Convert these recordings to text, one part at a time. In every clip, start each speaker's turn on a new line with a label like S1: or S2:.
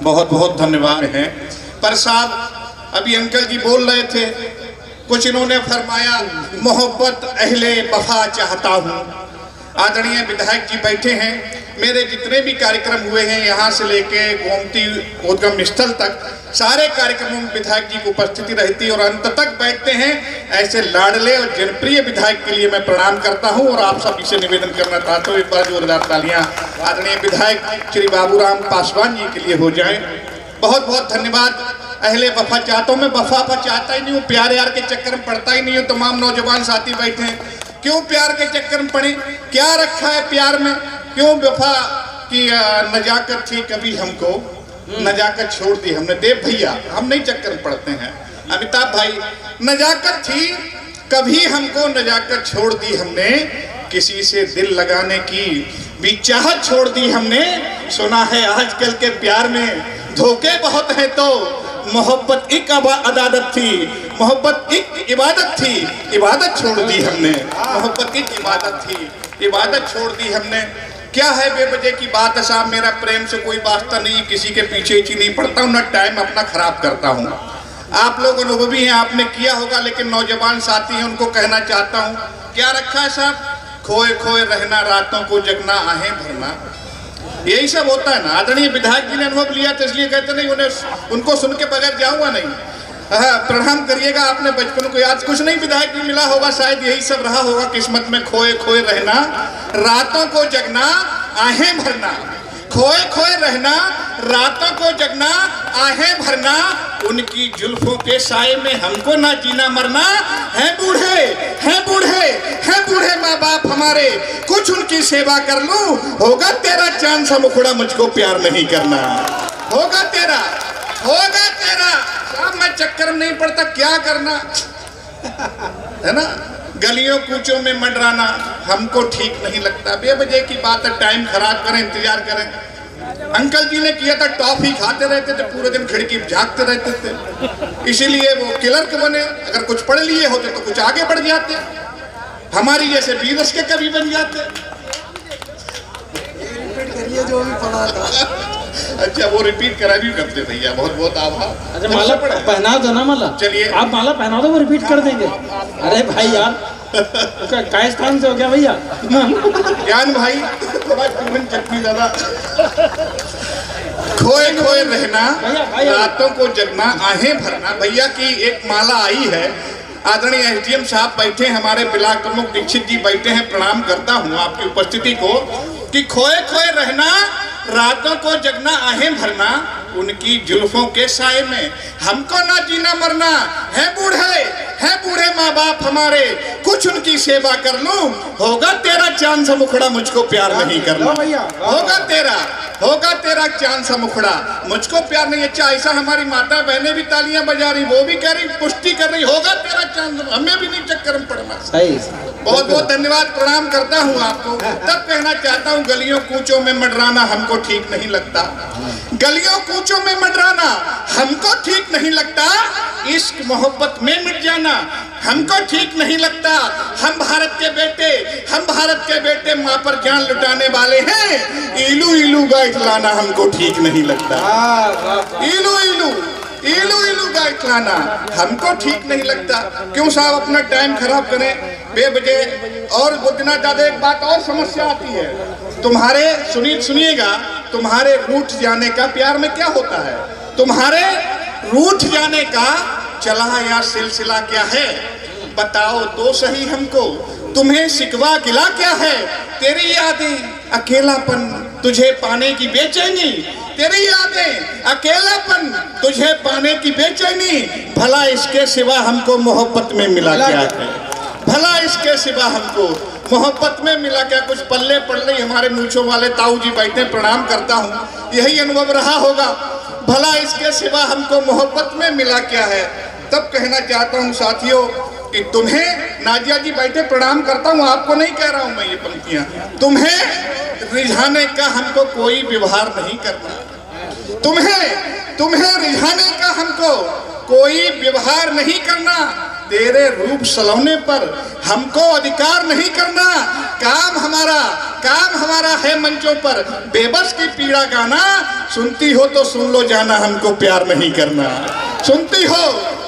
S1: बहुत बहुत धन्यवाद हैं। पर साहब अभी अंकल जी बोल रहे थे, कुछ इन्होंने फरमाया मोहब्बत अहले वफा चाहता हूँ। आदरणीय विधायक जी बैठे हैं, मेरे जितने भी कार्यक्रम हुए हैं यहाँ से लेके गोमती उद्गम स्थल तक सारे कार्यक्रमों में विधायक जी की उपस्थिति रहती है और अंत तक बैठते हैं। ऐसे लाडले और जनप्रिय विधायक के लिए मैं प्रणाम करता हूं और आप सभी से निवेदन करना चाहता हूँ, एक बार जोरदार तालियां आदरणीय विधायक श्री बाबूराम पासवान जी के लिए हो जाएं। बहुत बहुत धन्यवाद। अहले वफा चाहता हूँ, मैं वफा चाहता ही नहीं हूँ, प्यार यार के चक्कर में पड़ता ही नहीं हूँ। तमाम नौजवान साथी बैठे हैं, क्यों प्यार के चक्कर में पड़े? क्या रखा है प्यार में? क्यों वफा की नजाकत थी, कभी हमको नजाकत छोड़ दी हमने। देव भैया हम नहीं चक्कर में पड़ते हैं। अमिताभ भाई, नजाकत थी, कभी हमको नजाकत छोड़ दी हमने, किसी से दिल लगाने की भी चाहत छोड़ दी हमने। सुना है आजकल के प्यार में धोखे बहुत हैं, तो मोहब्बत एक इबादत थी, मोहब्बत एक इबादत थी, इबादत छोड़ दी हमने। मोहब्बत एक इबादत थी, इबादत छोड़ दी हमने। क्या है बेवजह की बात है साहब, मेरा प्रेम से कोई वास्ता नहीं, किसी के पीछे नहीं पड़ता हूँ, ना टाइम अपना खराब करता हूँ। आप लोग अनुभवी हैं, आपने किया होगा, लेकिन नौजवान साथी हैं उनको कहना चाहता हूँ, क्या रखा है साहब? खोए खोए रहना, रातों को जगना, आहें भरना, यही सब होता है ना। आदरणीय विधायक जी ने अनुभव लिया तो इसलिए कहते नहीं, उन्हें उनको सुन के बगैर जाऊंगा नहीं। प्रणाम करिएगा, आपने बचपन को याद, कुछ नहीं विधायक जी मिला होगा, शायद यही सब रहा होगा किस्मत में। खोए खोए रहना, रातों को जगना, आहें भरना, खोए खोए रहना, रातों को जगना, आहें भरना, उनकी जुल्फों के साए में हमको ना जीना मरना। हैं बूढ़े, हैं बूढ़े, हैं बूढ़े माँ बाप हमारे, कुछ उनकी सेवा कर लूं, होगा तेरा चांद सा मुखड़ा, मुझको प्यार नहीं करना। होगा तेरा, होगा तेरा। अब मैं चक्कर में नहीं पड़ता, क्या करना है ना। गलियों कूचों में मंडराना हमको ठीक नहीं लगता। बेवजह की बात है, टाइम खराब करें, इंतजार करें। अंकल जी ने किया था, टॉफी खाते रहते थे, पूरे दिन खिड़की झांकते रहते थे, इसीलिए वो क्लर्क बने। अगर कुछ पढ़ लिए होते तो कुछ आगे बढ़ जाते, हमारी जैसे 20 के कभी बन जाते। जो भी पढ़ा था अच्छा, वो रिपीट करा भी करते भैया, बहुत बहुत आभार।
S2: अच्छा माला पहना दो ना, माला
S1: चलिए
S2: आप माला पहना दो, वो रिपीट कर देंगे। अरे भाई यार, काय स्थान से हो गया भैया?
S1: ज्ञान भाई, थोड़ा चटनी दादा। खोए खोए रहना, रातों को जगना, आहें भरना, भैया की एक माला आई है। आदरणीय एसडीएम साहब बैठे, हमारे ब्लॉक प्रमुख दीक्षित जी बैठे हैं, प्रणाम करता हूँ आपकी उपस्थिति को। कि खोए खोए रहना, रातों को जगना, आहें भरना, उनकी जुल्फों के साए में हमको ना जीना मरना। है बूढ़े माँ बाप हमारे, कुछ उनकी सेवा कर लूं, होगा तेरा चांद सा मुखड़ा, मुझको प्यार नहीं करना। होगा तेरा चांद सा मुखड़ा, मुझको प्यार नहीं। अच्छा, ऐसा हमारी माता बहनें भी तालियां बजा रही, वो भी कह रही, पुष्टि कर रही, होगा तेरा चांद, हमें भी नहीं चक्कर में पड़ना। सही, बहुत बहुत धन्यवाद, प्रणाम करता हूँ आपको। तब कहना चाहता हूँ, गलियों कूचों में मंडराना हमको ठीक नहीं लगता, गलियों कूचों में मंडराना हमको ठीक नहीं लगता, इश्क मोहब्बत में मिट जाना हमको ठीक नहीं लगता। हम भारत के बेटे माँ पर जान लुटाने वाले हैं, इलू इलू गाइड लाना हमको ठीक नहीं लगता। इलू इलू इलू इलू गाइड लाना हमको ठीक नहीं लगता। क्यों साहब अपना टाइम खराब करें बेवजह? और बुद्धना ज्यादा एक बात और समस्या आती है, तुम्हारे सुनिएगा, तुम्हारे रूठ जाने का प्यार में क्या होता है? तुम्हारे रूठ जाने का चला या सिलसिला क्या है? बताओ तो सही हमको, तुम्हें शिकवा गिला क्या है? तेरी यादें, अकेलापन, तुझे पाने की बेचैनी, तेरी यादें, अकेलापन, तुझे पाने की बेचैनी, भला इसके सिवा हमको मोहब्बत में मिला क्या है? भला इसके सिवा हमको मोहब्बत में मिला क्या? कुछ पल्ले पड़ रही, हमारे मूंछों वाले ताऊ जी बैठे, प्रणाम करता हूँ, यही अनुभव रहा होगा। भला इसके सिवा हमको मोहब्बत में मिला क्या है? तब कहना चाहता हूँ साथियों कि तुम्हें, नाजिया जी बैठे, प्रणाम करता हूँ, आपको नहीं कह रहा हूँ मैं ये पंक्तियां, तुम्हें रिझाने का हमको कोई व्यवहार नहीं करना। तुम्हें रिझाने का हमको कोई व्यवहार नहीं करना। तेरे रूप सलोने पर हमको अधिकार नहीं करना। काम हमारा है मंचों पर बेबस की पीड़ा गाना। सुनती हो तो सुन लो जाना, हमको प्यार नहीं करना। सुनती हो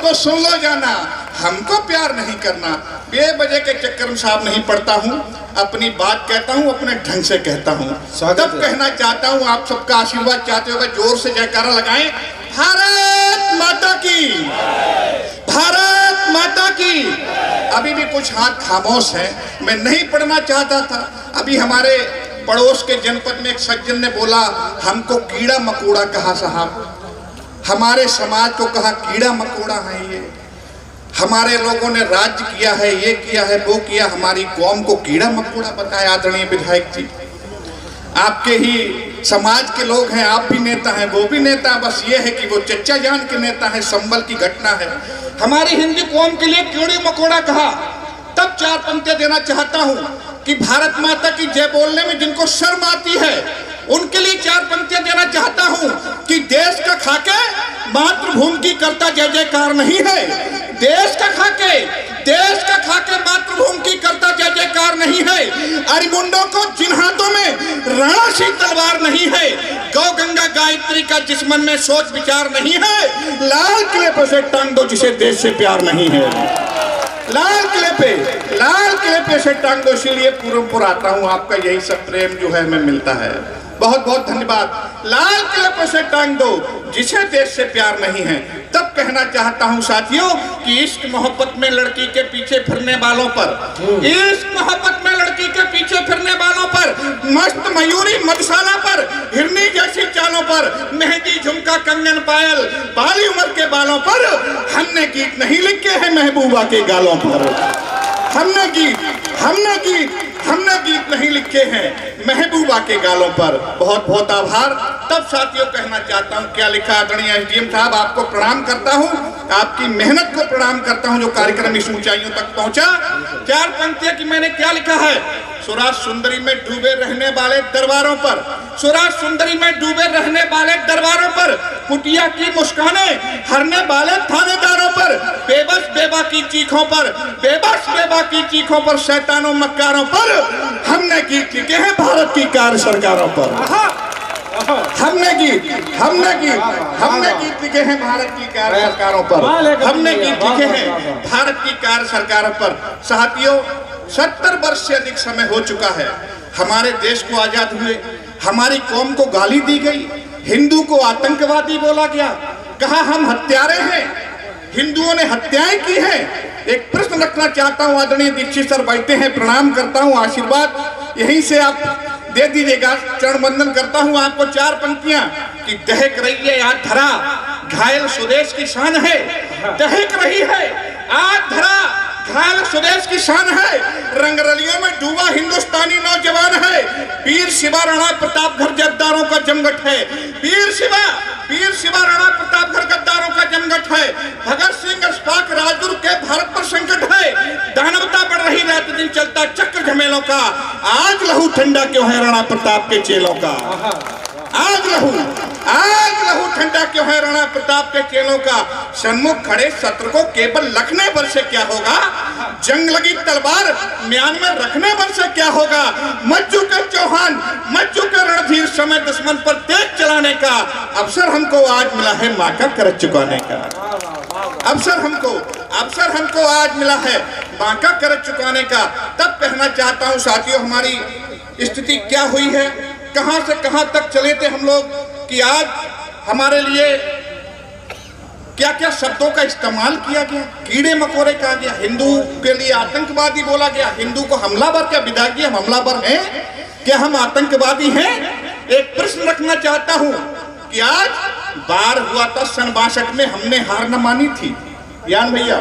S1: तो सुन लो जाना, हमको प्यार नहीं करना। बेवजह के चक्कर में साहब नहीं पढ़ता हूँ, अपनी बात कहता हूँ, अपने ढंग से कहता हूँ। तब कहना चाहता हूँ, आप सबका आशीर्वाद चाहते हो, जोर से जयकारा लगाएं। भारत माता की, भारत माता की। अभी भी कुछ हाथ खामोश हैं, मैं नहीं पढ़ना चाहता था। अभी हमारे पड़ोस के जनपद में एक सज्जन ने बोला, हमको कीड़ा मकोड़ा कहा साहब, हमारे समाज को कहा कीड़ा मकोड़ा है ये, हमारे लोगों ने राज्य किया है, ये किया है, वो किया, हमारी कौम को कीड़ा मकोड़ा बताया। आदरणीय विधायक जी, आपके ही समाज के लोग हैं, आप भी नेता हैं, वो भी नेता, बस ये है कि वो चच्चा जान के नेता है। संबल की घटना है, हमारी हिंदी कौम के लिए कीड़ी मकोड़ा कहा। तब 4 पंक्तियां देना चाहता हूं कि भारत माता की जय बोलने में जिनको शर्म आती है उनके लिए 4 पंक्तियां देना चाहता हूं कि देश का खाके मातृभूमि की करता जय जयकार नहीं है। देश का खाके मातृभूमि की करता जय जयकार नहीं है। अरिमुंडों को जिन हाथों में राणासी तलवार नहीं है, गौ गंगा गायत्री का जिस मन में सोच विचार नहीं है, लाल किले पर से टांग दो जिसे देश से प्यार नहीं है। लाल किले पे से टांग दो। इसीलिए पूरमपुर आता हूँ, आपका यही सब प्रेम जो है हमें मिलता है। बहुत बहुत धन्यवाद। लाल किले पर से टांग दो जिसे देश से प्यार नहीं है। तब कहना चाहता हूं साथियों कि इश्क मोहब्बत में लड़की के पीछे फिरने वालों पर, इश्क मोहब्बत में लड़की के पीछे फिरने वालों पर, मस्त मयूरी मधुशाला पर, हिरनी जैसी चालों पर, मेहंदी झुमका कंगन पायल बाली उम्र के बालों पर, हमने गीत नहीं लिखे हैं महबूबा के गालों पर। हमने गीत नहीं लिखे हैं महबूबा के गालों पर। बहुत बहुत आभार। तब साथियों कहना चाहता हूं, क्या लिखा आदरणीय एसडीएम साहब, आपको प्रणाम करता हूं, आपकी मेहनत को प्रणाम करता हूं जो कार्यक्रम इस ऊंचाइयों तक पहुंचा। 4 पंक्तियां कि मैंने क्या लिखा है। सुराज सुंदरी में डूबे रहने वाले दरबारों पर, सुराज सुंदरी में डूबे रहने वाले दरबारों पर, कुटिया की मुस्काने हरने वाले थानेदारों पर, बेबस बेबा की चीखों पर, बेबस बेबा की चीखों पर, शैतानों मक्कारों पर, हमने गीत लिखे हैं भारत की कार्य सरकारों पर। हमने गीत लिखे हैं भारत की कार्य सरकारों पर। हमने गीत लिखे हैं भारत की कार्य सरकारों पर। साथियों, 70 वर्ष से अधिक समय हो चुका है हमारे देश को आजाद हुए। हमारी कौम को गाली दी गई, हिंदू को आतंकवादी बोला गया, कहा हम हत्यारे हैं, हिंदुओं ने हत्याएं की हैं। एक प्रश्न रखना चाहता हूं, आदरणीय दीक्षित सर बैठे हैं, प्रणाम करता हूं, आशीर्वाद यहीं से आप दे दीजिएगा। चरण वंदन करता हूं आपको। 4 पंक्तियां कि दहक रही है आज धरा, घायल स्वदेश की शान है। दहक रही है आज धरा, घायल स्वदेश की शान है। रंगरलियों में डूबा हिंदुस्तानी नौजवान है। वीर शिवा राणा प्रतापगढ़ गद्दारों का जमघट है। वीर शिवा राणा प्रतापगढ़ गद्दारों का जमघट है। भगत सिंह अशफाक राजगुरु के भारत पर संकट है। दानवता बढ़ रही, रात दिन चलता चक्र झमेलों का। आज लहू ठंडा क्यों है राणा प्रताप के चेलों का। आज लहू ठंडा क्यों है राणा प्रताप के चेलों का। सन्मुख खड़े शत्रु को केवल लखने पर से क्या होगा। जंग लगी तलवार म्यान में रखने पर से क्या होगा। मज्जू के चौहान, मज्जू के रणधीर समय दुश्मन पर तेज चलाने का अवसर हमको आज मिला है माँ का कर्ज चुकाने का। अवसर हमको आज मिला है माँ का कर्ज चुकाने का। तब कहना चाहता हूँ साथियों, हमारी स्थिति क्या हुई है, कहां से कहां तक चले थे हम लोग, कि आज हमारे लिए क्या क्या शब्दों का इस्तेमाल किया गया। कीड़े मकोड़े कहा गया, हिंदू के लिए आतंकवादी बोला गया। हिंदू को हमलावर, क्या विधायक जी हम हमलावर हैं, क्या हम आतंकवादी हैं। एक प्रश्न रखना चाहता हूं कि आज बार हुआ था सन 62 में, हमने हार न मानी थी। यान भैया,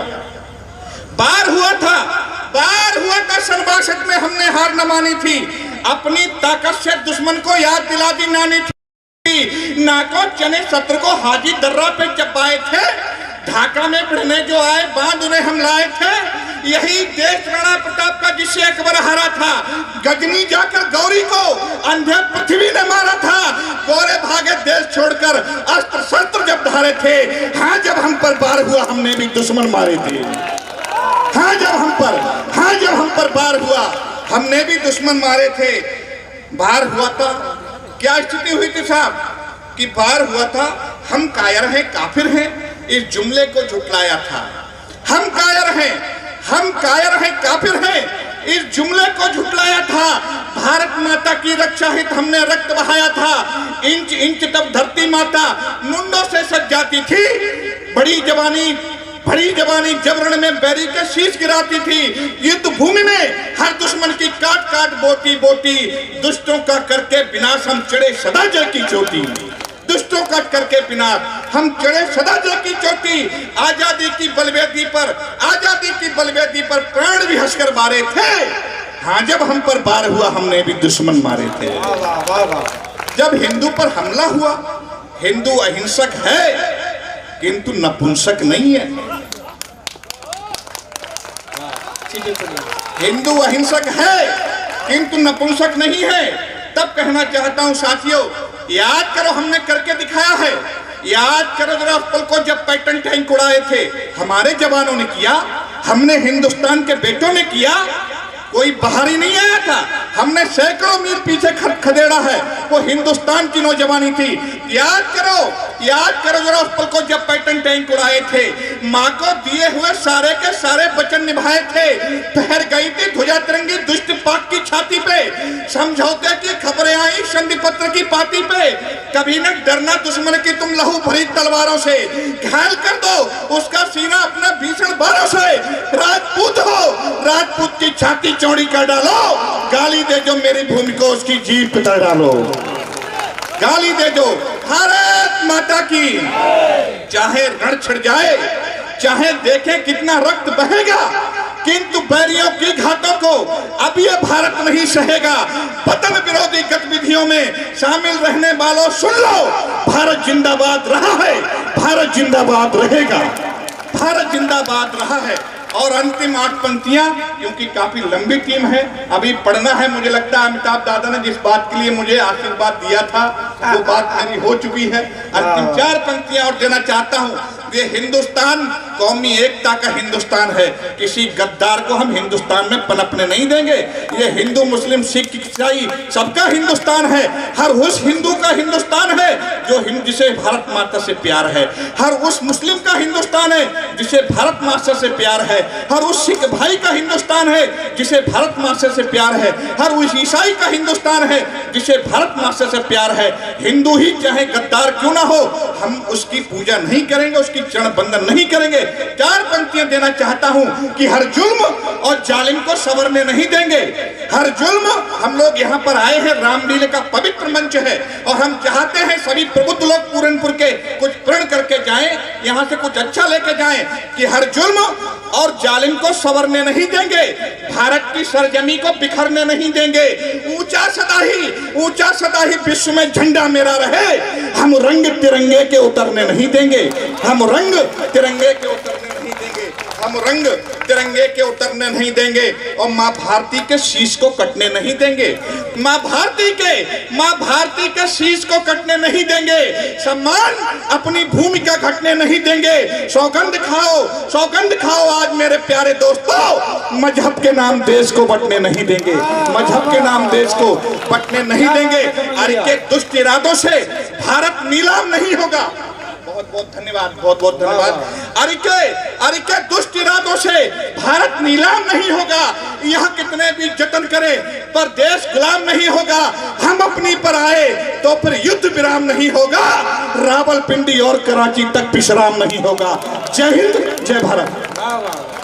S1: बार हुआ था सन 62 में, हमने हार न मानी थी। अपनी ताकत से दुश्मन को याद दिला दी नानी थी। नाको चने सत्र को हाजी दर्रा पे चपाए थे। ढाका में पढ़ने जो आए बांध उन्हें हम लाए थे। यही देश राणा प्रताप का जिससे अकबर हारा था। गजनी जाकर गौरी को अंधे पृथ्वी ने मारा था। गोरे भागे देश छोड़कर अस्त्र शस्त्र जब धारे थे। हाँ, जब हम पर बार हुआ हमने भी दुश्मन मारे थे। हाँ जब हम पर वार हुआ, हमने भी दुश्मन मारे थे। वार हुआ था, क्या स्थिति हुई थी साहब कि वार हुआ था, हम कायर हैं काफिर हैं, इस जुमले को झुटलाया था। हम कायर हैं काफिर हैं, इस जुमले को झुटलाया था। भारत माता की रक्षा हित हमने रक्त बहाया था। इंच इंच तब धरती माता मुंडों से सज जाती थी। बड़ी जवानी जबरन में बैरी के शीश गिराती थी। युद्ध भूमि में हर दुश्मन की काट काट बोटी बोटी, दुष्टों का करके विनाश हम चढ़े सदा जय की चोटी। दुष्टों का करके विनाश हम चढ़े सदा जय की चोटी। आजादी की बलवेदी पर प्राण भी हंसकर बारे थे। हाँ जब हम पर वार हुआ, हमने भी दुश्मन मारे थे। जब हिंदू पर हमला हुआ, हिंदू अहिंसक है किंतु नपुंसक नहीं है। हिंदू अहिंसक है किंतु नपुंसक नहीं है। तब कहना चाहता हूं साथियों, याद करो हमने करके दिखाया है। याद करो जरा उस पल को जब पैटर्न टैंक उड़ाए थे, हमारे जवानों ने किया, हमने हिंदुस्तान के बेटों ने किया। कोई बाहरी नहीं आया था, हमने सैकड़ों मील पीछे खदेड़ा है। वो हिंदुस्तान की नौजवानी थी। याद करो जरा उस पल को जब पैटर्न टैंक उड़ाए थे, माँ को दिए हुए सारे के सारे वचन निभाए थे। फहर गई थी ध्वजा तिरंगी दुष्ट पाक की छाती पे, समझौते की खबरें आई संधि पत्र की पाती पे। कभी न डरना दुश्मन की तुम लहू भरी तलवारों से, घायल कर दो उसका सीना अपने भीषण बारों से। राजपूत हो, राजपूत की छाती चौड़ी कर डालो, गाली दे जो मेरी भूमि को उसकी जीभ पिटा डालो। गाली दे जो भारत माता की, चाहे रण छिड़ जाए, चाहे देखे कितना रक्त बहेगा, किंतु बैरियों की घातों को अब ये भारत नहीं सहेगा। वतन विरोधी गतिविधियों में शामिल रहने वालों सुन लो, भारत जिंदाबाद रहा है, भारत जिंदाबाद रहेगा, भारत जिंदाबाद रहा है। और अंतिम 8 पंक्तियां, क्योंकि काफी लंबी टीम है, अभी पढ़ना है। मुझे लगता है अमिताभ दादा ने जिस बात के लिए मुझे आशीर्वाद दिया था वो बात मेरी हो चुकी है। अंतिम 4 पंक्तियां और देना चाहता हूं। ये हिंदुस्तान कौमी एकता का हिंदुस्तान है, किसी गद्दार को हम हिंदुस्तान में पनपने नहीं देंगे। ये हिंदू मुस्लिम सिख ईसाई सबका हिंदुस्तान है। हर उस हिंदू का हिंदुस्तान है जो जिसे भारत माता से प्यार है। हर उस मुस्लिम का हिंदुस्तान है जिसे भारत माता से प्यार है। हर उस सिख भाई का हिंदुस्तान है जिसे भारत माता से प्यार है। हर उस ईसाई का हिंदुस्तान है जिसे भारत माता से प्यार है। हिंदू ही चाहे गद्दार क्यों ना हो, हम उसकी पूजा नहीं करेंगे, उसकी चरण बंदन नहीं करेंगे। 4 पंक्तियां देना चाहता हूं कि हर जुल्म और जालिम को संवरने नहीं देंगे। हर जुल्म, हम लोग यहाँ पर आए हैं, रामलीला का पवित्र मंच है और हम चाहते हैं सभी प्रबुद्ध लोग पूरनपुर के कुछ प्रण करके जाएं, यहाँ से कुछ अच्छा लेके जाएं कि हर जुल्म और जालिम को संवरने नहीं देंगे, भारत की सरजमी को बिखरने नहीं देंगे। ऊंचा सदा ही विश्व में झंडा मेरा रहे, हम रंग तिरंगे के उतरने नहीं देंगे, हम रंग तिरंगे के उतरने नहीं देंगे, हम रंग तिरंगे के उतरने नहीं देंगे। और माँ भारती के शीश को कटने नहीं देंगे, माँ भारती के शीश को कटने नहीं देंगे। सम्मान अपनी भूमि का घटने नहीं देंगे। सौगंध खाओ आज मेरे प्यारे दोस्तों, मजहब के नाम देश को बंटने नहीं देंगे, मजहब के नाम देश को बंटने नहीं देंगे। अरे के दुष्ट इरादों से भारत नीलाम नहीं होगा। बहुत बहुत धन्यवाद। अरे के दुष्ट इरादों से भारत नीलाम नहीं होगा। यहाँ कितने भी जतन करें पर देश गुलाम नहीं होगा। हम अपनी पर आए तो फिर युद्ध विराम नहीं होगा, रावलपिंडी और कराची तक विश्राम नहीं होगा। जय हिंद, जय भारत।